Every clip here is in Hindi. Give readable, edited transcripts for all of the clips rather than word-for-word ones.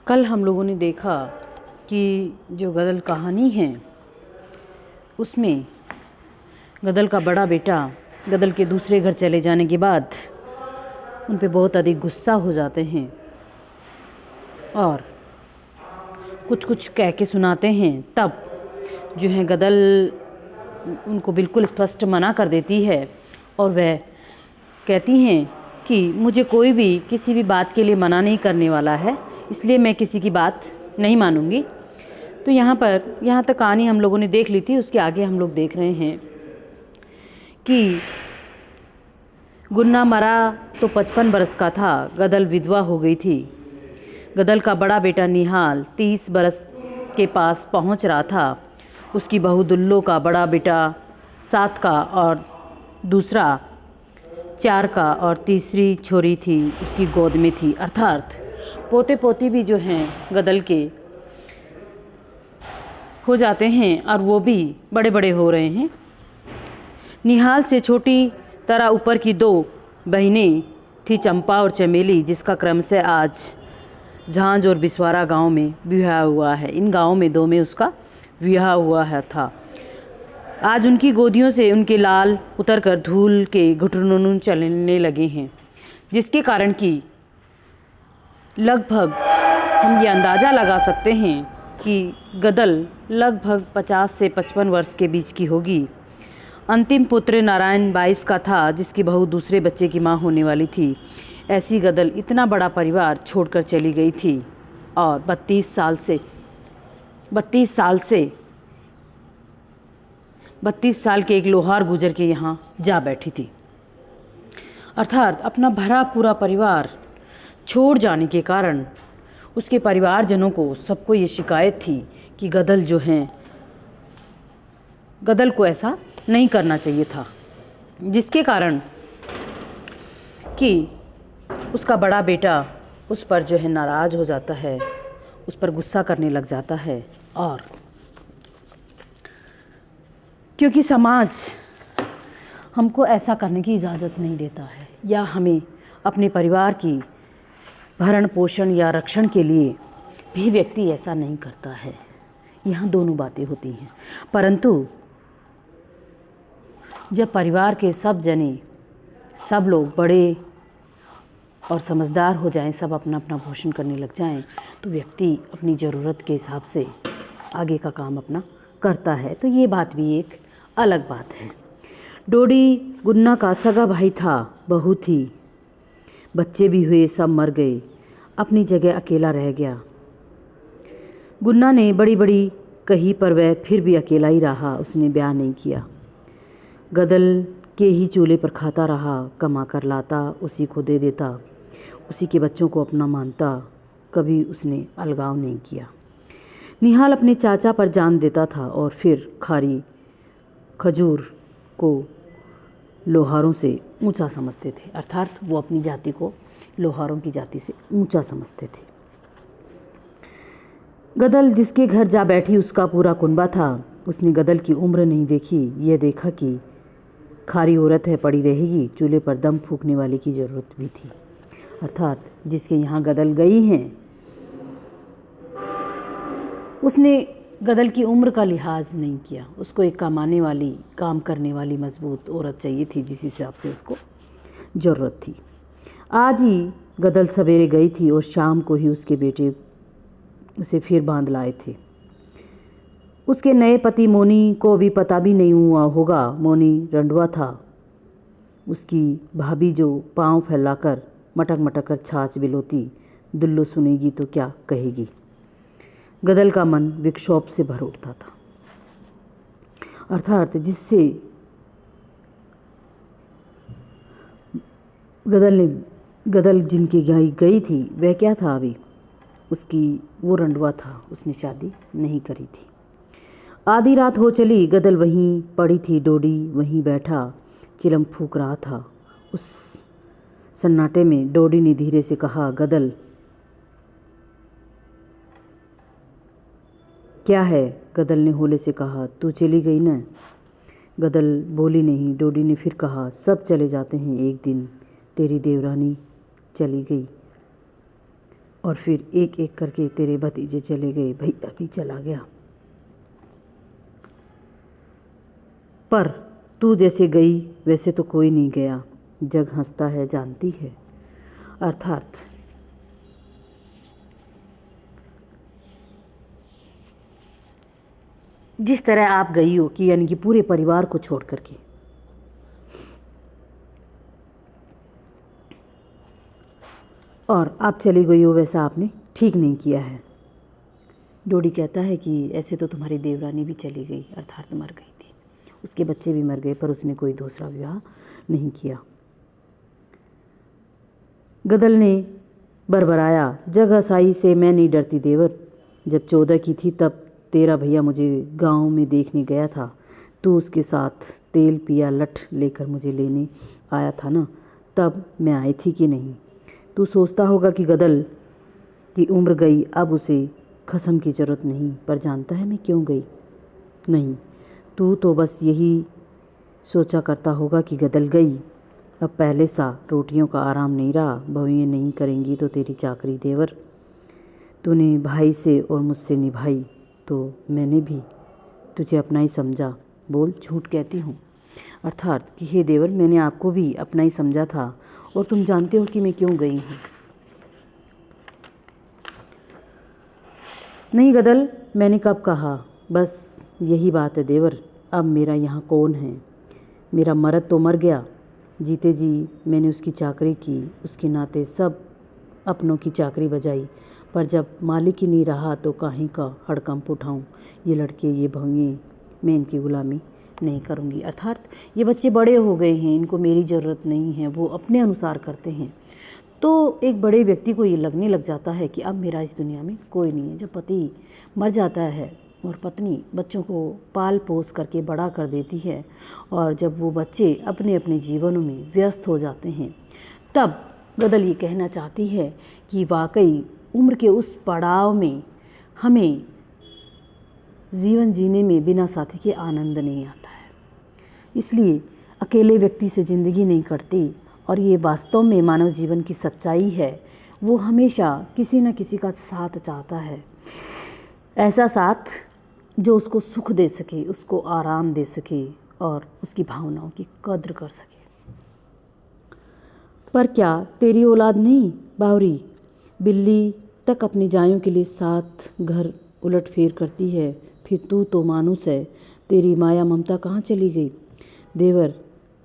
कल हम लोगों ने देखा कि जो गदल कहानी है उसमें गदल का बड़ा बेटा गदल के दूसरे घर चले जाने के बाद उन पे बहुत अधिक गुस्सा हो जाते हैं और कुछ कुछ कह के सुनाते हैं। तब जो है गदल उनको बिल्कुल स्पष्ट मना कर देती है और वह कहती हैं कि मुझे कोई भी किसी भी बात के लिए मना नहीं करने वाला है, इसलिए मैं किसी की बात नहीं मानूंगी। तो यहाँ तक कहानी हम लोगों ने देख ली थी। उसके आगे हम लोग देख रहे हैं कि गुन्ना मरा तो 55 बरस का था, गदल विधवा हो गई थी। गदल का बड़ा बेटा निहाल 30 बरस के पास पहुंच रहा था। उसकी बहू दुल्लो का बड़ा बेटा 7 का और दूसरा 4 का और तीसरी छोरी थी उसकी गोद में थी। अर्थात पोते पोती भी जो हैं गदल के हो जाते हैं और वो भी बड़े बड़े हो रहे हैं। निहाल से छोटी तरह ऊपर की 2 बहनें थी, चंपा और चमेली, जिसका क्रम से आज झांझ और बिस्वारा गांव में विवाह हुआ है। इन गांवों में 2 में उसका विवाह हुआ है था। आज उनकी गोदियों से उनके लाल उतरकर धूल के घुटनों चलने लगे हैं, जिसके कारण कि लगभग हम ये अंदाज़ा लगा सकते हैं कि गदल लगभग 50 से 55 वर्ष के बीच की होगी। अंतिम पुत्र नारायण 22 का था, जिसकी बहू दूसरे बच्चे की माँ होने वाली थी। ऐसी गदल इतना बड़ा परिवार छोड़कर चली गई थी और 32 साल के एक लोहार गुजर के यहाँ जा बैठी थी। अर्थात अपना भरा पूरा परिवार छोड़ जाने के कारण उसके परिवारजनों को सबको ये शिकायत थी कि गदल जो हैं, गदल को ऐसा नहीं करना चाहिए था, जिसके कारण कि उसका बड़ा बेटा उस पर जो है नाराज़ हो जाता है, उस पर गुस्सा करने लग जाता है। और क्योंकि समाज हमको ऐसा करने की इजाज़त नहीं देता है, या हमें अपने परिवार की भरण पोषण या रक्षण के लिए भी व्यक्ति ऐसा नहीं करता है। यहाँ दोनों बातें होती हैं। परंतु जब परिवार के सब लोग बड़े और समझदार हो जाएं, सब अपना अपना पोषण करने लग जाएं, तो व्यक्ति अपनी ज़रूरत के हिसाब से आगे का काम अपना करता है। तो ये बात भी एक अलग बात है। डोडी गुन्ना का सगा भाई था, बहू थी, बच्चे भी हुए, सब मर गए, अपनी जगह अकेला रह गया। गुन्ना ने बड़ी बड़ी कही पर वह फिर भी अकेला ही रहा, उसने ब्याह नहीं किया। गदल के ही चूल्हे पर खाता रहा, कमा कर लाता, उसी को दे देता, उसी के बच्चों को अपना मानता, कभी उसने अलगाव नहीं किया। निहाल अपने चाचा पर जान देता था और फिर खारी खजूर को लोहारों से ऊंचा समझते थे। अर्थात वो अपनी जाति को लोहारों की जाति से ऊंचा समझते थे। गदल जिसके घर जा बैठी उसका पूरा कुनबा था। उसने गदल की उम्र नहीं देखी, यह देखा कि खारी औरत है, पड़ी रहेगी। चूल्हे पर दम फूकने वाले की ज़रूरत भी थी। अर्थात जिसके यहाँ गदल गई हैं, उसने गदल की उम्र का लिहाज नहीं किया। उसको एक कमाने वाली, काम करने वाली मजबूत औरत चाहिए थी, जिस हिसाब से उसको ज़रूरत थी। आज ही गदल सवेरे गई थी और शाम को ही उसके बेटे उसे फिर बांध लाए थे। उसके नए पति मोनी को भी पता भी नहीं हुआ होगा। मोनी रंडवा था। उसकी भाभी जो पाँव फैलाकर मटक मटक कर छाछ बिलोती, दुल्लो सुनेगी तो क्या कहेगी। गदल का मन विक्षोभ से भर उठता था। अर्थात जिससे गदल जिनकी गई थी वह क्या था, अभी उसकी वो रंडवा था, उसने शादी नहीं करी थी। आधी रात हो चली, गदल वहीं पड़ी थी, डोडी वहीं बैठा चिलम फूंक रहा था। उस सन्नाटे में डोडी ने धीरे से कहा, गदल क्या है? गदल ने होले से कहा, तू चली गई न? गदल बोली नहीं। डोडी ने फिर कहा, सब चले जाते हैं, एक दिन तेरी देवरानी चली गई और फिर एक एक करके तेरे भतीजे चले गए, भैया भी चला गया। पर तू जैसे गई वैसे तो कोई नहीं गया। जग हंसता है जानती है। अर्थात जिस तरह आप गई हो कि यानी कि पूरे परिवार को छोड़ करके, और आप चली गई हो, वैसा आपने ठीक नहीं किया है। डोडी कहता है कि ऐसे तो तुम्हारी देवरानी भी चली गई, अर्थात मर गई थी, उसके बच्चे भी मर गए, पर उसने कोई दूसरा विवाह नहीं किया। गदल ने बरबराया, जग हसाई से मैं नहीं डरती देवर। जब 14 की थी तब तेरा भैया मुझे गांव में देखने गया था। तू उसके साथ तेल पिया लठ लेकर मुझे लेने आया था ना, तब मैं आई थी कि नहीं। तू सोचता होगा कि गदल की उम्र गई, अब उसे कसम की ज़रूरत नहीं, पर जानता है मैं क्यों गई? नहीं, तू तो बस यही सोचा करता होगा कि गदल गई, अब पहले सा रोटियों का आराम नहीं रहा, बहुएं नहीं करेंगी तो तेरी चाकरी देवर। तूने भाई से और मुझसे निभाई तो मैंने भी तुझे अपना ही समझा। बोल झूठ कहती हूँ? अर्थात कि हे देवर, मैंने आपको भी अपना ही समझा था, और तुम जानते हो कि मैं क्यों गई हूँ। नहीं गदल, मैंने कब कहा? बस यही बात है देवर। अब मेरा यहाँ कौन है? मेरा मर्द तो मर गया, जीते जी मैंने उसकी चाकरी की, उसके नाते सब अपनों की चाकरी बजाई, पर जब मालिक ही नहीं रहा तो काहे का हड़कंप उठाऊं। ये लड़के, ये बहुएं, मैं इनकी गुलामी नहीं करूंगी। अर्थात ये बच्चे बड़े हो गए हैं, इनको मेरी ज़रूरत नहीं है, वो अपने अनुसार करते हैं। तो एक बड़े व्यक्ति को ये लगने लग जाता है कि अब मेरा इस दुनिया में कोई नहीं है। जब पति मर जाता है और पत्नी बच्चों को पाल पोस करके बड़ा कर देती है, और जब वो बच्चे अपने अपने जीवनों में व्यस्त हो जाते हैं, तब गदल ये कहना चाहती है कि वाकई उम्र के उस पड़ाव में हमें जीवन जीने में बिना साथी के आनंद नहीं आता है। इसलिए अकेले व्यक्ति से ज़िंदगी नहीं कटती, और ये वास्तव में मानव जीवन की सच्चाई है। वो हमेशा किसी न किसी का साथ चाहता है, ऐसा साथ जो उसको सुख दे सके, उसको आराम दे सके और उसकी भावनाओं की कद्र कर सके। पर क्या तेरी औलाद नहीं बावरी? बिल्ली तक अपनी जायों के लिए 7 घर उलट फेर करती है, फिर तू तो मानुस है, तेरी माया ममता कहाँ चली गई? देवर,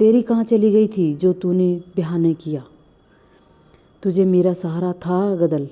तेरी कहाँ चली गई थी जो तूने ब्याह नहीं किया? तुझे मेरा सहारा था गदल?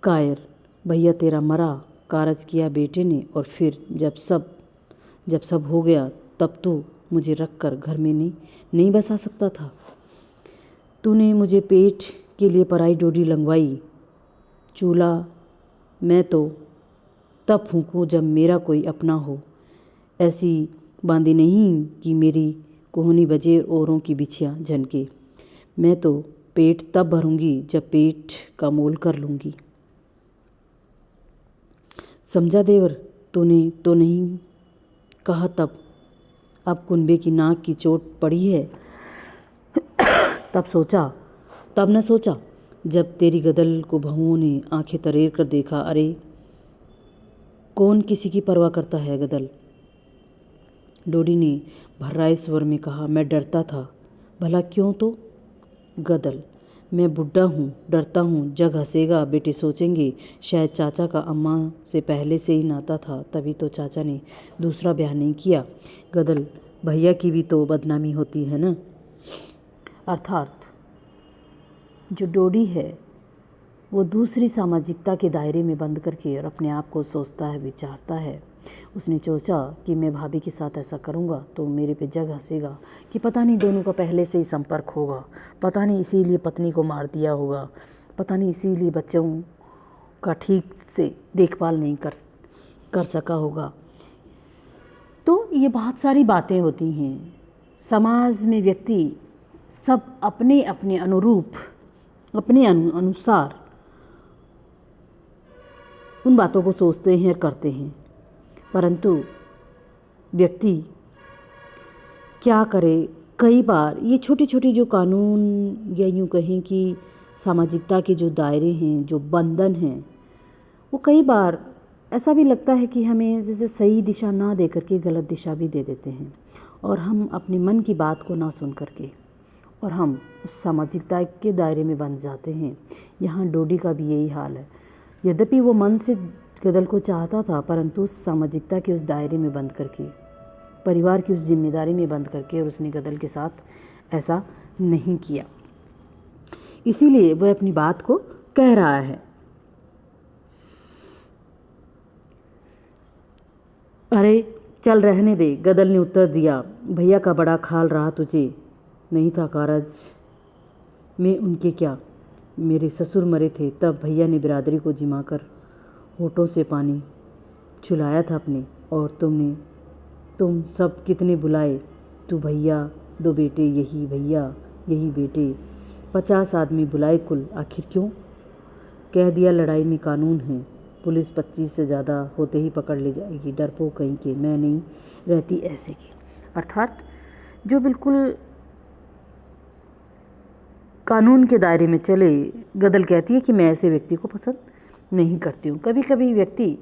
कायर, भैया तेरा मरा, कारज किया बेटे ने, और फिर जब सब हो गया तब तो मुझे रख कर घर में नहीं बसा सकता था। तूने मुझे पेट के लिए पराई डोडी लंगवाई। चूल्हा मैं तो तब फूंकूं जब मेरा कोई अपना हो, ऐसी बांधी नहीं कि मेरी कोहनी बजे औरों की बिछियाँ झनके। मैं तो पेट तब भरूंगी जब पेट का मोल कर लूँगी। समझा देवर, तूने तो नहीं कहा तब। अब कुनबे की नाक की चोट पड़ी है, तब न सोचा जब तेरी गदल को बहुओं ने आंखें तरेर कर देखा। अरे कौन किसी की परवाह करता है गदल? डोडी ने भर्राए स्वर में कहा। मैं डरता था। भला क्यों? तो गदल, मैं बुढ़ा हूँ, डरता हूँ जग हंसेगा, बेटे सोचेंगे शायद चाचा का अम्मा से पहले से ही नाता था, तभी तो चाचा ने दूसरा ब्याह नहीं किया। गदल, भैया की भी तो बदनामी होती है ना। अर्थात जो डोडी है वो दूसरी सामाजिकता के दायरे में बंद करके और अपने आप को सोचता है, विचारता है। उसने सोचा कि मैं भाभी के साथ ऐसा करूँगा तो मेरे पे जग हंसेगा कि पता नहीं दोनों का पहले से ही संपर्क होगा, पता नहीं इसीलिए पत्नी को मार दिया होगा, पता नहीं इसीलिए बच्चों का ठीक से देखभाल नहीं कर सका होगा। तो ये बहुत सारी बातें होती हैं। समाज में व्यक्ति सब अपने अपने अनुरूप, अपने अनुसार उन बातों को सोचते हैं, करते हैं, परंतु व्यक्ति क्या करे? कई बार ये छोटी छोटी जो कानून या यूँ कहें कि सामाजिकता के जो दायरे हैं, जो बंधन हैं, वो कई बार ऐसा भी लगता है कि हमें जैसे सही दिशा ना दे करके गलत दिशा भी दे देते हैं, और हम अपने मन की बात को ना सुन करके और हम उस सामाजिकता के दायरे में बंध जाते हैं। यहाँ डोडी का भी यही हाल है। यद्यपि वो मन से गदल को चाहता था, परंतु उस सामाजिकता के उस दायरे में बंद करके, परिवार की उस जिम्मेदारी में बंद करके, और उसने गदल के साथ ऐसा नहीं किया। इसीलिए वह अपनी बात को कह रहा है। अरे चल रहने दे, गदल ने उत्तर दिया। भैया का बड़ा ख्याल रहा तुझे, नहीं था कारज में उनके क्या। मेरे ससुर मरे थे, तब भैया ने बिरादरी को जिमा कर होठों से पानी छुलाया था अपने, और तुम सब कितने बुलाए, तू भैया, दो बेटे, यही भैया, यही बेटे, 50 आदमी बुलाए कुल, आखिर क्यों। कह दिया लड़ाई में कानून है, पुलिस 25 से ज़्यादा होते ही पकड़ ले जाएगी, डरपोक कहीं के, मैं नहीं रहती ऐसे की। अर्थात जो बिल्कुल कानून के दायरे में चले, गदल कहती है कि मैं ऐसे व्यक्ति को पसंद नहीं करती हूँ। कभी कभी व्यक्ति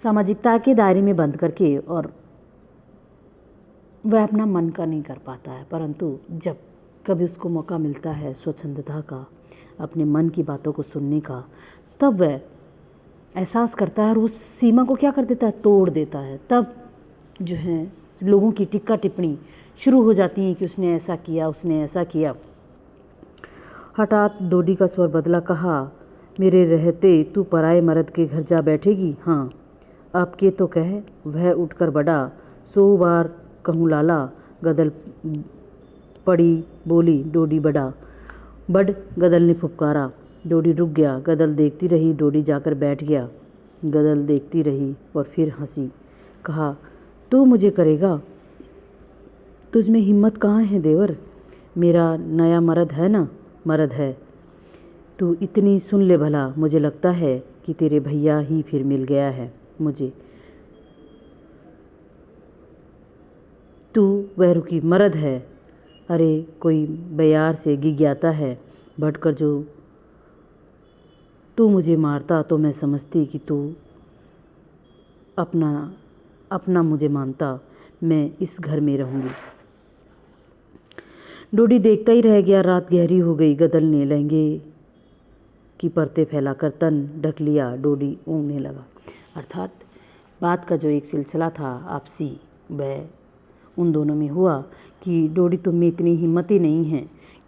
सामाजिकता के दायरे में बंद करके और वह अपना मन का नहीं कर पाता है, परंतु जब कभी उसको मौका मिलता है स्वच्छंदता का, अपने मन की बातों को सुनने का, तब वह एहसास करता है और उस सीमा को क्या कर देता है, तोड़ देता है। तब जो है लोगों की टिक्का टिप्पणी शुरू हो जाती है कि उसने ऐसा किया, उसने ऐसा किया। हठात डोडी का स्वर बदला, कहा, मेरे रहते तू पराए मर्द के घर जा बैठेगी। हाँ, अब के तो कह। वह उठकर बढ़ा। 100 बार कहूँ लाला। गदल पड़ी बोली, डोडी बढ़। गदल ने फुफकारा। डोडी रुक गया। गदल देखती रही। डोडी जाकर बैठ गया। गदल देखती रही और फिर हंसी। कहा, तू मुझे करेगा? तुझ में हिम्मत कहाँ है देवर? मेरा नया मर्द है ना? मर्द है। तू इतनी सुन ले भला, मुझे लगता है कि तेरे भैया ही फिर मिल गया है मुझे। तू वह रुकी, मर्द है? अरे कोई बयार से गिग्याता है। भटकर जो तू मुझे मारता तो मैं समझती कि तू अपना मुझे मानता। मैं इस घर में रहूँगी। डोडी देखता ही रह गया। रात गहरी हो गई। गदल ने लहंगे की परतें फैलाकर तन ढक लिया। डोडी ऊँघने लगा। अर्थात बात का जो एक सिलसिला था आपसी, वह उन दोनों में हुआ कि डोडी, तुम में इतनी हिम्मत ही नहीं है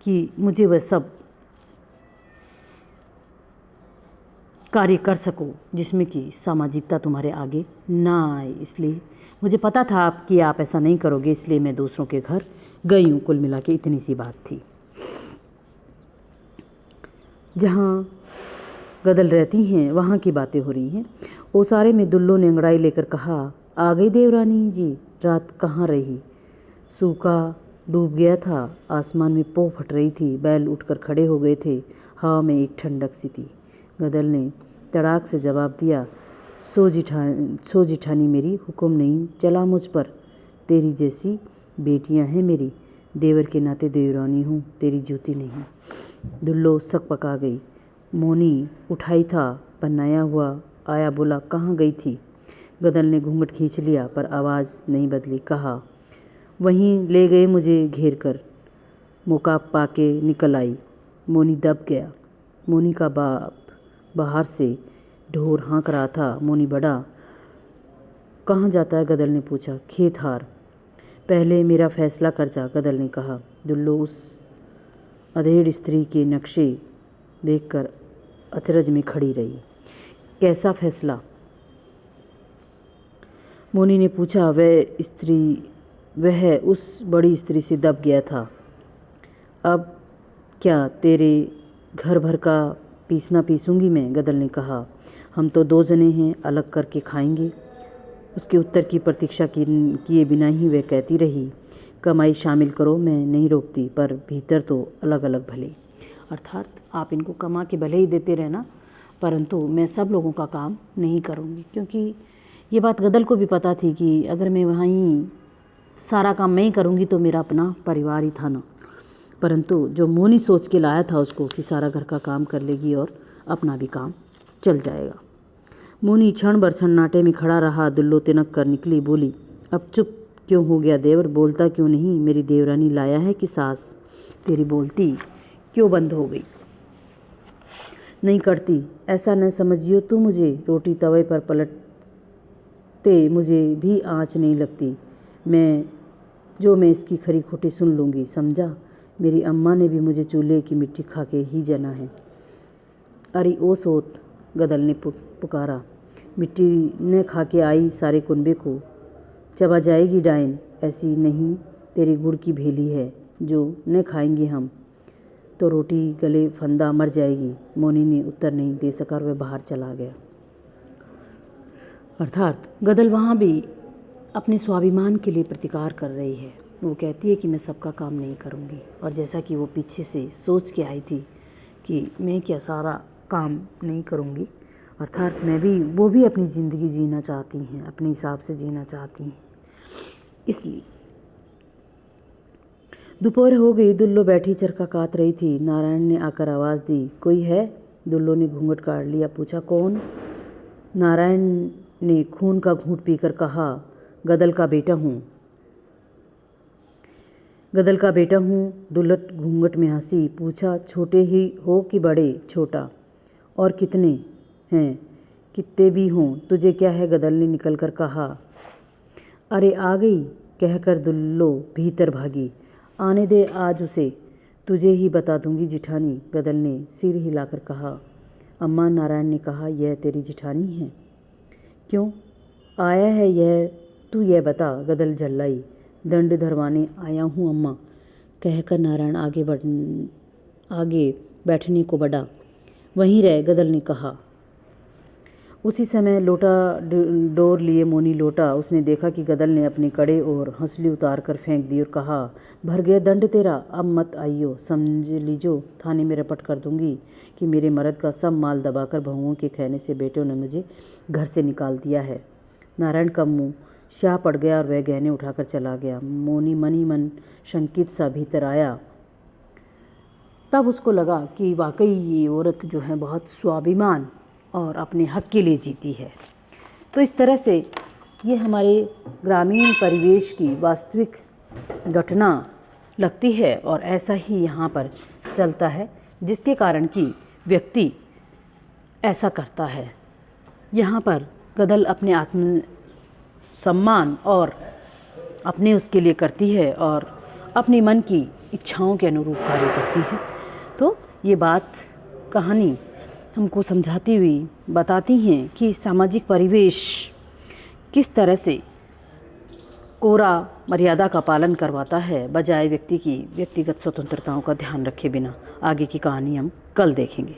कि मुझे वह सब कार्य कर सको जिसमें कि सामाजिकता तुम्हारे आगे ना आए। इसलिए मुझे पता था कि आप ऐसा नहीं करोगे, इसलिए मैं दूसरों के घर गई हूँ। कुल मिला के इतनी सी बात थी। जहाँ गदल रहती हैं वहाँ की बातें हो रही हैं। ओसारे में दुल्लो ने अंगड़ाई लेकर कहा, आ गई देवरानी जी, रात कहाँ रही? सूखा डूब गया था। आसमान में पौ फट रही थी। बैल उठकर खड़े हो गए थे। हवा में एक ठंडक सी थी। गदल ने तड़ाक से जवाब दिया, सो जिठानी मेरी, हुक्म नहीं चला मुझ पर। तेरी जैसी बेटियां हैं मेरी, देवर के नाते देवरानी हूँ, तेरी जूती नहीं। दुल्लो सक पका गई। मोनी उठाई था, पन्नाया हुआ आया, बोला, कहाँ गई थी? गदल ने घूंघट खींच लिया पर आवाज़ नहीं बदली। कहा, वहीं ले गए मुझे घेर कर। मौका पाके निकल आई। मोनी दब गया। मोनी का बाप बाहर से ढोर हाँक रहा था। मोनी बढ़ा। कहाँ जाता है? गदल ने पूछा। खेत हार। पहले मेरा फैसला कर जा, गदल ने कहा। दुल्लो उस अधेड़ स्त्री के नक्शे देखकर अचरज में खड़ी रही। कैसा फैसला? मोनी ने पूछा। वह उस बड़ी स्त्री से दब गया था। अब क्या तेरे घर भर का पीसना पीसूंगी मैं? गदल ने कहा। हम तो 2 जने हैं, अलग करके खाएंगे। उसके उत्तर की प्रतीक्षा किए बिना ही वह कहती रही, कमाई शामिल करो, मैं नहीं रोकती, पर भीतर तो अलग अलग भले। अर्थात आप इनको कमा के भले ही देते रहना, परंतु मैं सब लोगों का काम नहीं करूँगी। क्योंकि ये बात गदल को भी पता थी कि अगर मैं वहीं सारा काम मैं ही करूँगी तो मेरा अपना परिवार ही था ना। परंतु जो मोनी सोच के लाया था उसको कि सारा घर का काम कर लेगी और अपना भी काम चल जाएगा। मोनी क्षण भर सन्नाटे में खड़ा रहा। दुल्लो तिनक कर निकली, बोली, अब चुप क्यों हो गया देवर? बोलता क्यों नहीं? मेरी देवरानी लाया है कि सास? तेरी बोलती क्यों बंद हो गई? नहीं करती, ऐसा न समझियो तू मुझे। रोटी तवे पर पलटते मुझे भी आँच नहीं लगती। मैं इसकी खरी खोटी सुन लूँगी, समझा? मेरी अम्मा ने भी मुझे चूल्हे की मिट्टी खा के ही जना है। अरे ओ सोत, गदल ने पुकारा, मिट्टी न खा के आई सारे कुनबे को चबा जाएगी डायन। ऐसी नहीं तेरी गुड़ की भेली है जो न खाएंगे हम तो रोटी गले फंदा मर जाएगी। मोनी ने उत्तर नहीं दे सका और वह बाहर चला गया। अर्थात गदल वहाँ भी अपने स्वाभिमान के लिए प्रतिकार कर रही है। वो कहती है कि मैं सबका काम नहीं करूँगी, और जैसा कि वो पीछे से सोच के आई थी कि मैं क्या सारा काम नहीं करूँगी, अर्थात वो भी अपनी ज़िंदगी जीना चाहती हैं, अपने हिसाब से जीना चाहती हैं। इसलिए दोपहर हो गई। दुल्लो बैठी चरखा काट रही थी। नारायण ने आकर आवाज़ दी, कोई है? दुल्लो ने घूंघट काट लिया, पूछा, कौन? नारायण ने खून का घूंट पीकर कहा, गदल का बेटा हूँ। गदल का बेटा हूँ। दुल्लट घूंघट में हंसी, पूछा, छोटे ही हो कि बड़े? छोटा। और कितने हैं? कितने भी हों तुझे क्या है? गदल ने निकल कर कहा। अरे आ गई, कहकर दुल्लो भीतर भागी। आने दे आज उसे, तुझे ही बता दूंगी जिठानी, गदल ने सिर हिलाकर कहा। अम्मा, नारायण ने कहा, यह तेरी जिठानी है? क्यों आया है यह? तू यह बता, गदल झल्लाई। दंड धरवाने आया हूँ अम्मा, कहकर नारायण आगे बैठने को बढ़ा। वहीं रह, गदल ने कहा। उसी समय लोटा डोर लिए मोनी लौटा। उसने देखा कि गदल ने अपने कड़े और हंसली उतार कर फेंक दी और कहा, भर गया दंड तेरा, अब मत आइयो, समझ लीजो थाने में रपट कर दूंगी कि मेरे मर्द का सब माल दबाकर बहुओं के कहने से बेटों ने मुझे घर से निकाल दिया है। नारायण का मुंह शाह पड़ गया और वह गहने उठाकर चला गया। मोनी मन ही मन शंकित सा भीतर आया। तब उसको लगा कि वाकई ये औरत जो है बहुत स्वाभिमान और अपने हक के लिए जीती है। तो इस तरह से ये हमारे ग्रामीण परिवेश की वास्तविक घटना लगती है और ऐसा ही यहाँ पर चलता है, जिसके कारण कि व्यक्ति ऐसा करता है। यहाँ पर गदल अपने आत्म सम्मान और अपने उसके लिए करती है और अपने मन की इच्छाओं के अनुरूप कार्य करती है। तो ये बात कहानी हमको समझाती हुई बताती हैं कि सामाजिक परिवेश किस तरह से कोरा मर्यादा का पालन करवाता है, बजाय व्यक्ति की व्यक्तिगत स्वतंत्रताओं का ध्यान रखे बिना। आगे की कहानी हम कल देखेंगे।